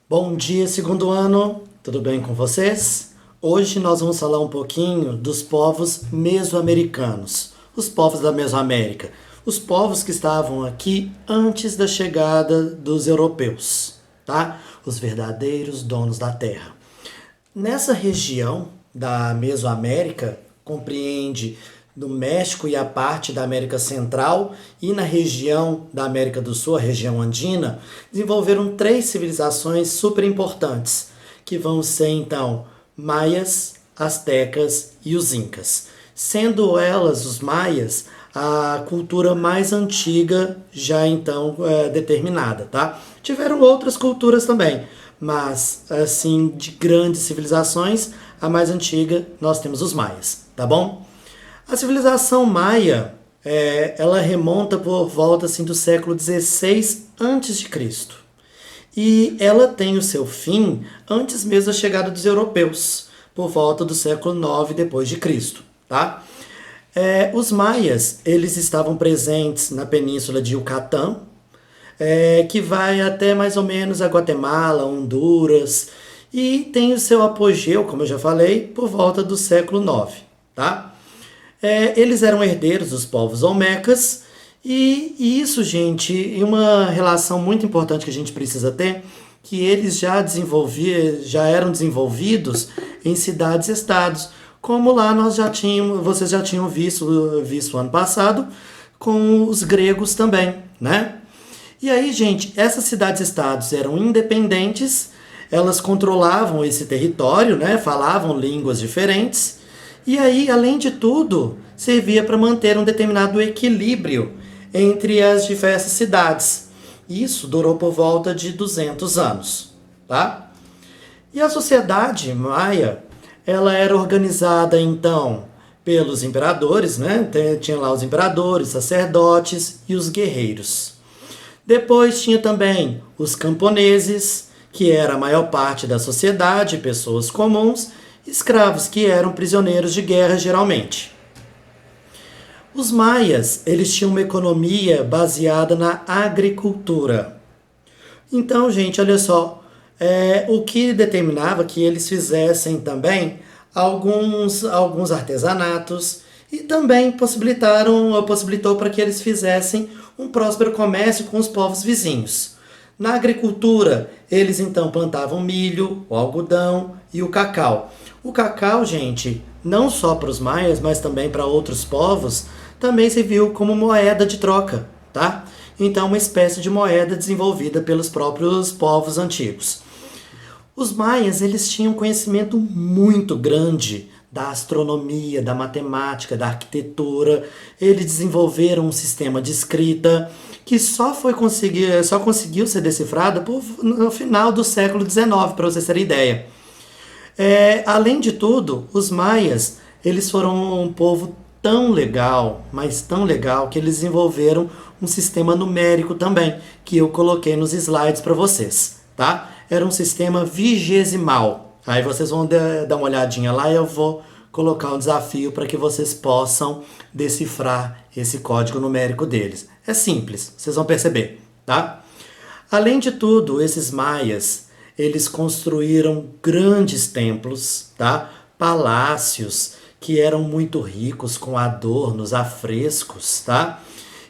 Bom dia, segundo ano, tudo bem com vocês? Hoje nós vamos falar um pouquinho dos povos mesoamericanos, os povos da Mesoamérica, os povos que estavam aqui antes da chegada dos europeus, tá? Os verdadeiros donos da terra. Nessa região da Mesoamérica, compreende do México e a parte da América Central e na região da América do Sul, a região andina, desenvolveram três civilizações super importantes, que vão ser então maias, astecas e os incas. Sendo elas, os maias, a cultura mais antiga já então determinada, tá? Tiveram outras culturas também, mas assim, de grandes civilizações, a mais antiga nós temos os maias, tá bom? A civilização maia, ela remonta por volta assim, do século XVI a.C. E ela tem o seu fim antes mesmo da chegada dos europeus, por volta do século IX depois de Cristo, tá? Os maias, eles estavam presentes na península de Yucatán, que vai até mais ou menos a Guatemala, Honduras, e tem o seu apogeu, como eu já falei, por volta do século IX, tá? Eles eram herdeiros dos povos olmecas, e isso, gente, e uma relação muito importante que a gente precisa ter, que eles já eram desenvolvidos em cidades-estados, como lá vocês já tinham visto ano passado, com os gregos também, né? E aí, gente, essas cidades-estados eram independentes, elas controlavam esse território, né? Falavam línguas diferentes, e aí, além de tudo, servia para manter um determinado equilíbrio entre as diversas cidades. Isso durou por volta de 200 anos, tá? E a sociedade maia, ela era organizada então pelos imperadores, né? Tinha lá os imperadores, sacerdotes e os guerreiros. Depois tinha também os camponeses, que era a maior parte da sociedade, pessoas comuns, escravos que eram prisioneiros de guerra geralmente. Os maias, eles tinham uma economia baseada na agricultura. Então, gente, olha só, o que determinava que eles fizessem também alguns artesanatos e também possibilitou para que eles fizessem um próspero comércio com os povos vizinhos. Na agricultura, eles então plantavam milho, o algodão e o cacau. O cacau, gente, não só para os maias, mas também para outros povos, também serviu como moeda de troca, tá? Então, uma espécie de moeda desenvolvida pelos próprios povos antigos. Os maias, eles tinham conhecimento muito grande da astronomia, da matemática, da arquitetura. Eles desenvolveram um sistema de escrita que só conseguiu ser decifrado no final do século XIX, para vocês terem ideia. Além de tudo, os maias, eles foram um povo tão legal, mas tão legal, que eles desenvolveram um sistema numérico também, que eu coloquei nos slides para vocês, tá? Era um sistema vigesimal. Aí vocês vão dar uma olhadinha lá e eu vou colocar um desafio para que vocês possam decifrar esse código numérico deles. É simples, vocês vão perceber, tá? Além de tudo, esses maias, eles construíram grandes templos, tá? Palácios que eram muito ricos com adornos, afrescos, tá?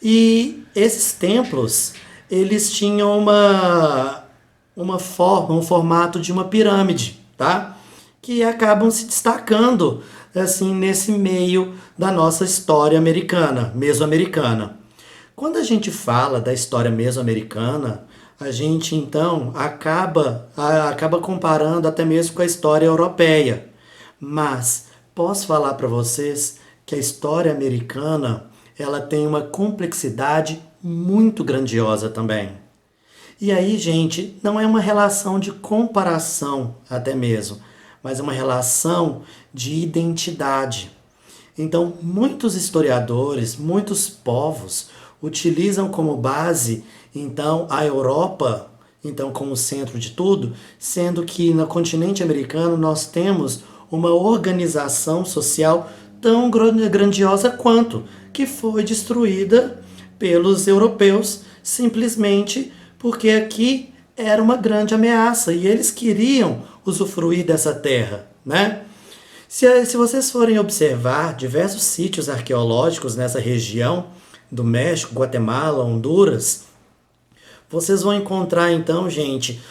E esses templos, eles tinham uma forma, um formato de uma pirâmide, tá? Que acabam se destacando assim nesse meio da nossa história americana, mesoamericana. Quando a gente fala da história mesoamericana, a gente então acaba comparando até mesmo com a história europeia. Mas posso falar para vocês que a história americana, ela tem uma complexidade muito grandiosa também. E aí, gente, não é uma relação de comparação até mesmo, mas é uma relação de identidade. Então, muitos historiadores, muitos povos utilizam como base, então, a Europa, então, como centro de tudo, sendo que no continente americano nós temos uma organização social tão grandiosa quanto, que foi destruída pelos europeus simplesmente porque aqui era uma grande ameaça e eles queriam usufruir dessa terra, né? Se vocês forem observar diversos sítios arqueológicos nessa região do México, Guatemala, Honduras, vocês vão encontrar então, gente,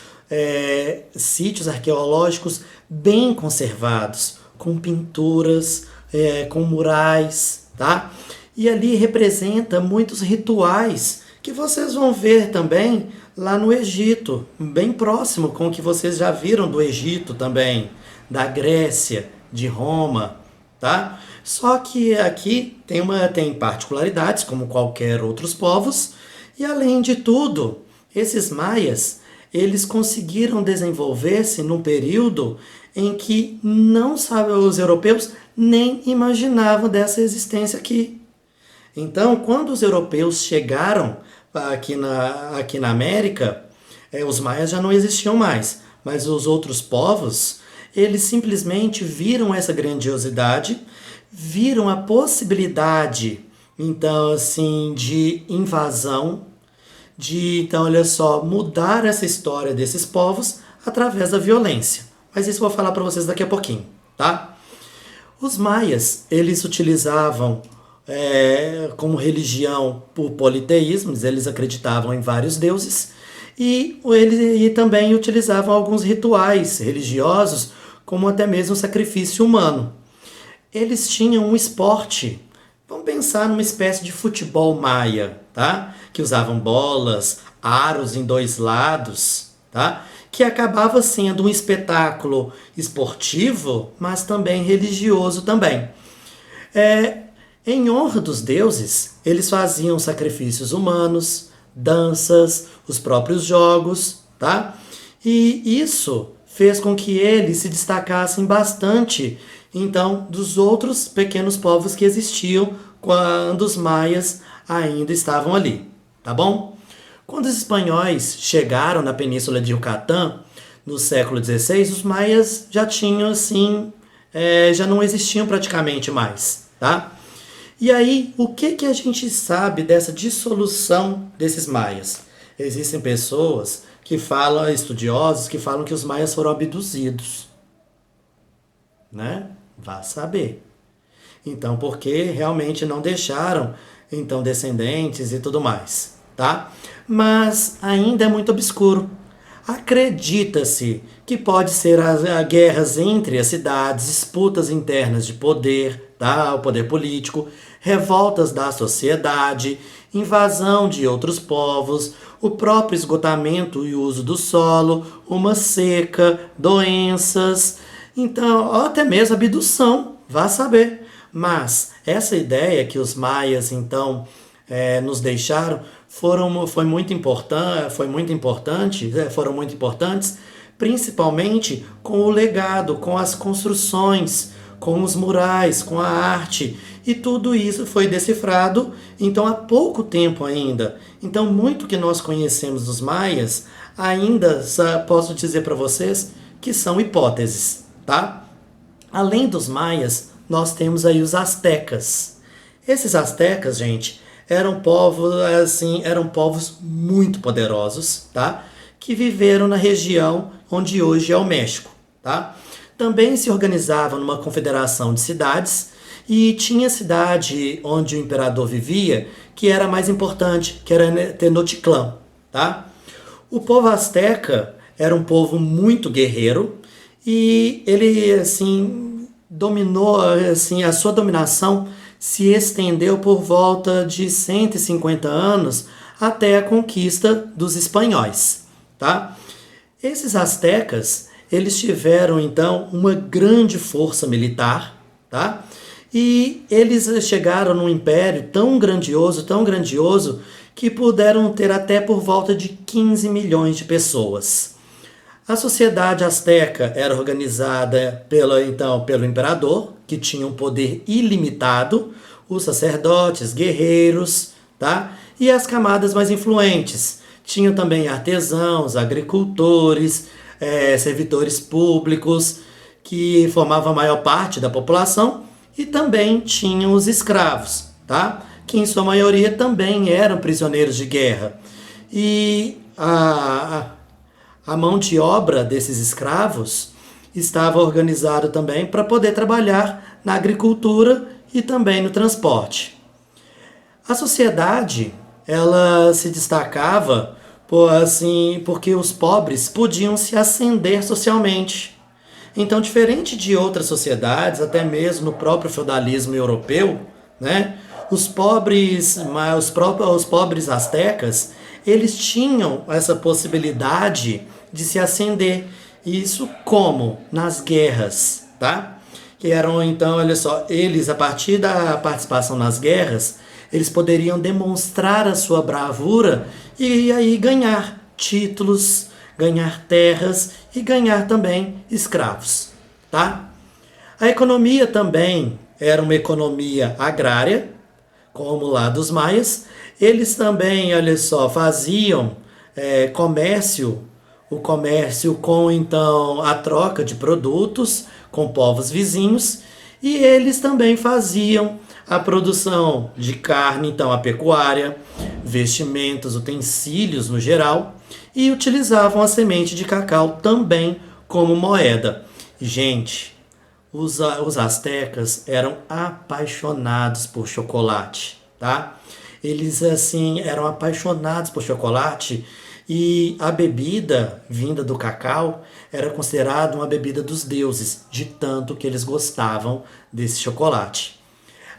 sítios arqueológicos bem conservados, com pinturas, com murais, tá? E ali representa muitos rituais que vocês vão ver também lá no Egito, bem próximo com o que vocês já viram do Egito também, da Grécia, de Roma, tá? Só que aqui tem particularidades, como qualquer outros povos, e além de tudo, esses maias, eles conseguiram desenvolver-se num período em que não sabe, os europeus nem imaginavam dessa existência aqui. Então, quando os europeus chegaram aqui na América, os maias já não existiam mais, mas os outros povos, eles simplesmente viram essa grandiosidade, viram a possibilidade, então, assim, de invasão, então, olha só, mudar essa história desses povos através da violência. Mas isso eu vou falar para vocês daqui a pouquinho, tá? Os maias, eles utilizavam como religião por politeísmos, eles acreditavam em vários deuses, e também utilizavam alguns rituais religiosos, como até mesmo o sacrifício humano. Eles tinham um esporte, vamos pensar numa espécie de futebol maia, tá? Que usavam bolas, aros em dois lados, tá? Que acabava sendo um espetáculo esportivo, mas também religioso também. Em honra dos deuses, eles faziam sacrifícios humanos, danças, os próprios jogos, tá? E isso fez com que eles se destacassem bastante, então, dos outros pequenos povos que existiam quando os maias ainda estavam ali, tá bom? Quando os espanhóis chegaram na península de Yucatán, no século XVI, os maias já tinham, assim, já não existiam praticamente mais, tá? E aí, o que a gente sabe dessa dissolução desses maias? Existem pessoas que falam, estudiosos, que falam que os maias foram abduzidos, né? Vá saber. Então, porque realmente não deixaram, então, descendentes e tudo mais, tá? Mas ainda é muito obscuro. Acredita-se que pode ser as guerras entre as cidades, disputas internas de poder, tá? O poder político, revoltas da sociedade, invasão de outros povos, o próprio esgotamento e uso do solo, uma seca, doenças, então, até mesmo abdução, vá saber. Mas essa ideia que os maias, então, nos deixaram foram muito importantes, principalmente com o legado, com as construções, com os murais, com a arte, e tudo isso foi decifrado, então, há pouco tempo ainda. Então, muito que nós conhecemos dos maias, ainda posso dizer para vocês que são hipóteses, tá? Além dos maias, nós temos aí os astecas. Esses astecas, gente, eram povos muito poderosos, tá? Que viveram na região onde hoje é o México, tá? Também se organizavam numa confederação de cidades e tinha cidade onde o imperador vivia que era mais importante, que era Tenochtitlán, tá? O povo asteca era um povo muito guerreiro e ele, assim, dominou, assim, a sua dominação se estendeu por volta de 150 anos até a conquista dos espanhóis, tá? Esses astecas, eles tiveram, então, uma grande força militar, tá? E eles chegaram num império tão grandioso, que puderam ter até por volta de 15 milhões de pessoas. A sociedade asteca era organizada pelo imperador, que tinha um poder ilimitado, os sacerdotes, guerreiros, tá? E as camadas mais influentes. Tinham também artesãos, agricultores, servidores públicos, que formavam a maior parte da população, e também tinham os escravos, tá? Que em sua maioria também eram prisioneiros de guerra. E a mão de obra desses escravos estava organizada também para poder trabalhar na agricultura e também no transporte. A sociedade, ela se destacava porque os pobres podiam se ascender socialmente. Então, diferente de outras sociedades, até mesmo no próprio feudalismo europeu, né, os pobres astecas, eles tinham essa possibilidade de se ascender. Isso como? Nas guerras, tá? Que eram, então, olha só, eles, a partir da participação nas guerras, eles poderiam demonstrar a sua bravura e aí ganhar títulos, ganhar terras e ganhar também escravos, tá? A economia também era uma economia agrária, como lá dos maias. Eles também, olha só, faziam comércio, o comércio com então a troca de produtos com povos vizinhos, e eles também faziam a produção de carne, então a pecuária, vestimentas, utensílios no geral, e utilizavam a semente de cacau também como moeda. Gente, os astecas eram apaixonados por chocolate, tá? Eles, assim, eram apaixonados por chocolate e a bebida vinda do cacau era considerada uma bebida dos deuses, de tanto que eles gostavam desse chocolate.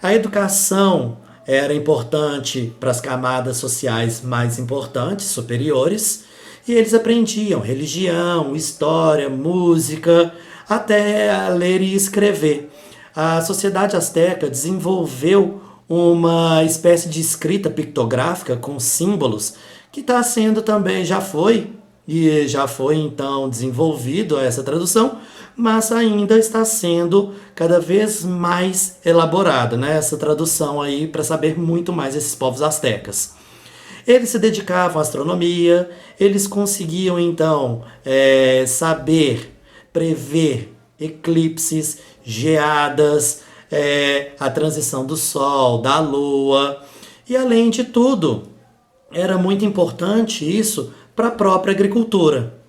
A educação era importante para as camadas sociais mais importantes, superiores, e eles aprendiam religião, história, música, até ler e escrever. A sociedade asteca desenvolveu uma espécie de escrita pictográfica com símbolos que está sendo também, já foi então desenvolvido essa tradução, mas ainda está sendo cada vez mais elaborada, né, essa tradução aí para saber muito mais desses povos astecas. Eles se dedicavam à astronomia, eles conseguiam então saber prever eclipses, geadas, a transição do Sol, da Lua, e além de tudo, era muito importante isso para a própria agricultura.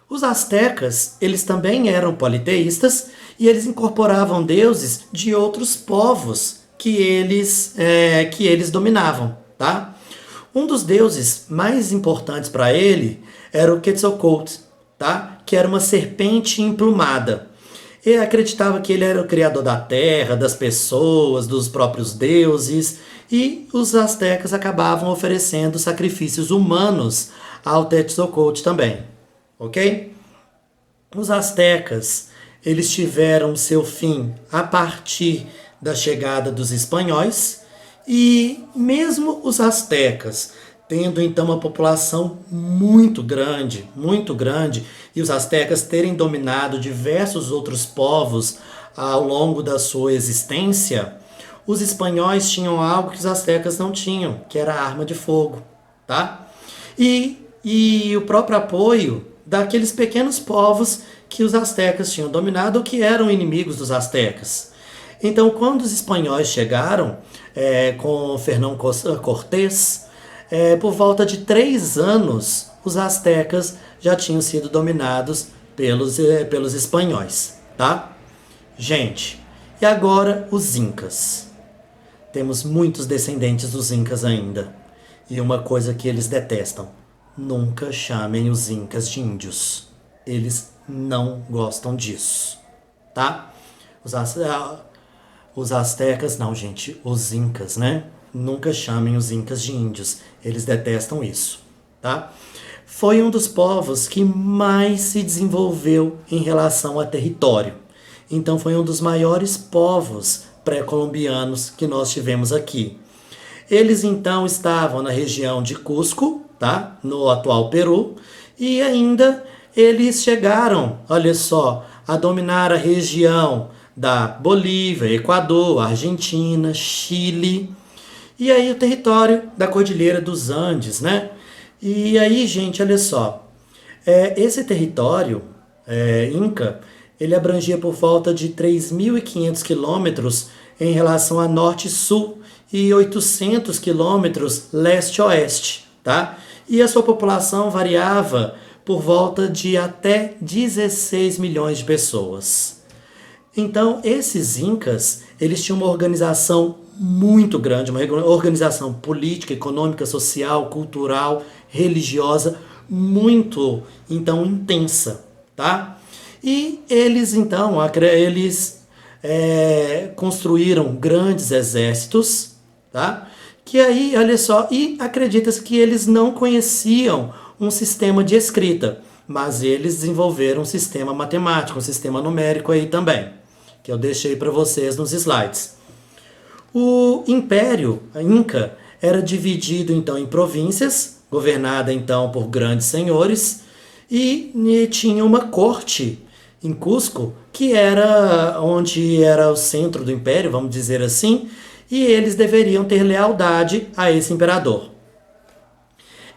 Os astecas, eles também eram politeístas e eles incorporavam deuses de outros povos que eles dominavam, tá? Um dos deuses mais importantes para ele era o Quetzalcoatl, tá? Que era uma serpente emplumada. Ele acreditava que ele era o criador da terra, das pessoas, dos próprios deuses, e os astecas acabavam oferecendo sacrifícios humanos ao Quetzalcoatl também, ok? Os astecas, eles tiveram seu fim a partir da chegada dos espanhóis, e mesmo os astecas, tendo então uma população muito grande, e os astecas terem dominado diversos outros povos ao longo da sua existência, os espanhóis tinham algo que os astecas não tinham, que era a arma de fogo, tá? E o próprio apoio daqueles pequenos povos que os astecas tinham dominado ou que eram inimigos dos astecas. Então, quando os espanhóis chegaram com Fernão Cortés, por volta de 3 anos, os astecas já tinham sido dominados pelos espanhóis, tá? Gente, e agora os incas. Temos muitos descendentes dos incas ainda. E uma coisa que eles detestam: nunca chamem os incas de índios. Eles não gostam disso, tá? Os astecas, não, gente, os incas, né? Nunca chamem os incas de índios. Eles detestam isso, tá? Foi um dos povos que mais se desenvolveu em relação a território. Então foi um dos maiores povos pré-colombianos que nós tivemos aqui. Eles então estavam na região de Cusco, tá? No atual Peru, e ainda eles chegaram, olha só, a dominar a região da Bolívia, Equador, Argentina, Chile, e aí o território da Cordilheira dos Andes, né? E aí, gente, olha só, esse território inca, ele abrangia por volta de 3.500 quilômetros em relação a norte e sul e 800 quilômetros leste-oeste, tá? E a sua população variava por volta de até 16 milhões de pessoas. Então, esses incas, eles tinham uma organização muito grande, uma organização política, econômica, social, cultural, religiosa, muito, então, intensa, tá? E eles, então, construíram grandes exércitos, tá? Que aí, olha só, e acredita-se que eles não conheciam um sistema de escrita, mas eles desenvolveram um sistema matemático, um sistema numérico aí também, que eu deixei para vocês nos slides. O Império Inca era dividido então em províncias, governada então por grandes senhores, e tinha uma corte em Cusco, que era onde era o centro do império, vamos dizer assim, e eles deveriam ter lealdade a esse imperador.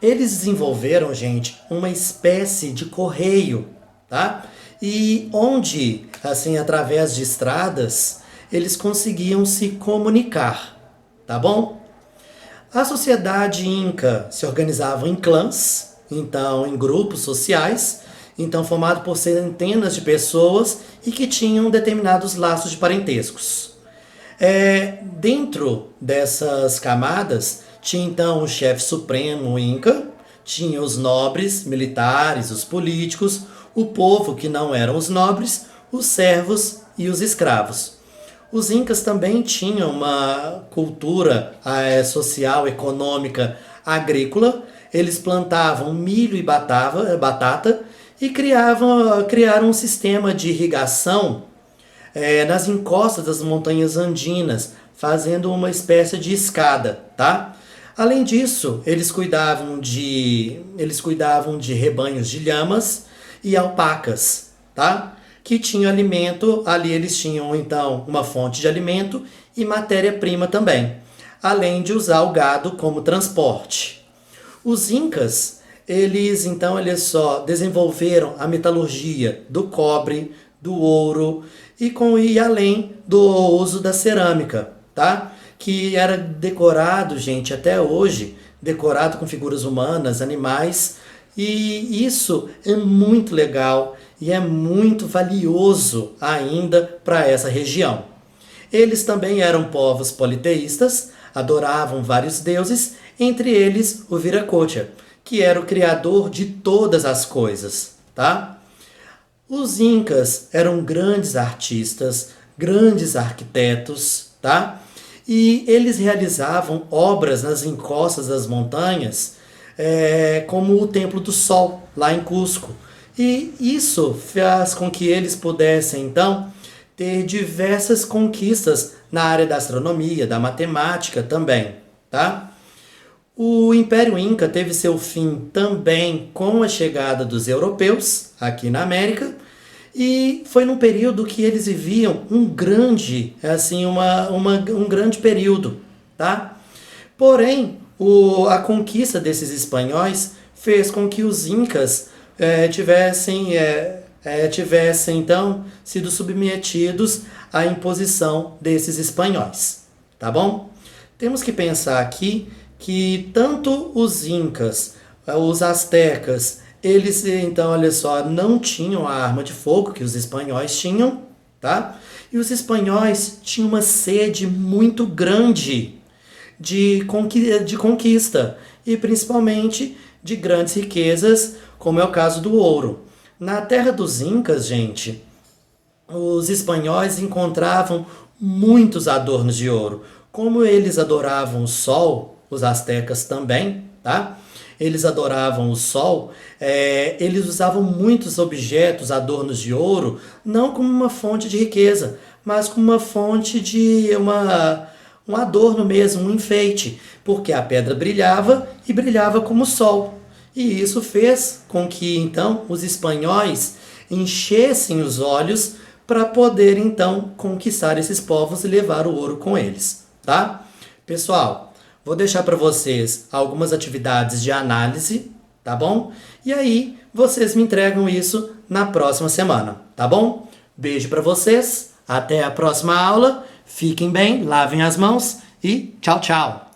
Eles desenvolveram, gente, uma espécie de correio, tá? E onde, assim, através de estradas, eles conseguiam se comunicar, tá bom? A sociedade inca se organizava em clãs, então em grupos sociais, então formado por centenas de pessoas e que tinham determinados laços de parentescos. Dentro dessas camadas tinha então o chefe supremo inca, tinha os nobres, militares, os políticos, o povo que não eram os nobres, os servos e os escravos. Os incas também tinham uma cultura social, econômica, agrícola. Eles plantavam milho e batata e criaram um sistema de irrigação nas encostas das montanhas andinas, fazendo uma espécie de escada, tá? Além disso, eles cuidavam de rebanhos de lhamas e alpacas, tá? Que tinham alimento, ali eles tinham então uma fonte de alimento e matéria-prima também, além de usar o gado como transporte. Os incas, eles só desenvolveram a metalurgia do cobre, do ouro e além do uso da cerâmica, tá? Que era decorado, gente, até hoje, decorado com figuras humanas, animais, e isso é muito legal e é muito valioso ainda para essa região. Eles também eram povos politeístas, adoravam vários deuses, entre eles o Viracocha, que era o criador de todas as coisas, tá? Os incas eram grandes artistas, grandes arquitetos, tá? E eles realizavam obras nas encostas das montanhas, como o Templo do Sol, lá em Cusco. E isso faz com que eles pudessem, então, ter diversas conquistas na área da astronomia, da matemática também, tá? O Império Inca teve seu fim também com a chegada dos europeus aqui na América, e foi num período que eles viviam um grande período, tá? Porém, a conquista desses espanhóis fez com que os incas tivessem então sido submetidos à imposição desses espanhóis, tá bom? Temos que pensar aqui que tanto os incas, os astecas, eles então, olha só, não tinham a arma de fogo que os espanhóis tinham, tá? E os espanhóis tinham uma sede muito grande de conquista e principalmente de grandes riquezas, como é o caso do ouro. Na terra dos incas, gente, os espanhóis encontravam muitos adornos de ouro. Como eles adoravam o sol, os astecas também, tá? Eles adoravam o sol, eles usavam muitos objetos, adornos de ouro, não como uma fonte de riqueza, mas como uma fonte de um adorno mesmo, um enfeite, porque a pedra brilhava e brilhava como o sol. E isso fez com que, então, os espanhóis enchessem os olhos para poder, então, conquistar esses povos e levar o ouro com eles, tá? Pessoal, vou deixar para vocês algumas atividades de análise, tá bom? E aí, vocês me entregam isso na próxima semana, tá bom? Beijo para vocês, até a próxima aula, fiquem bem, lavem as mãos e tchau, tchau!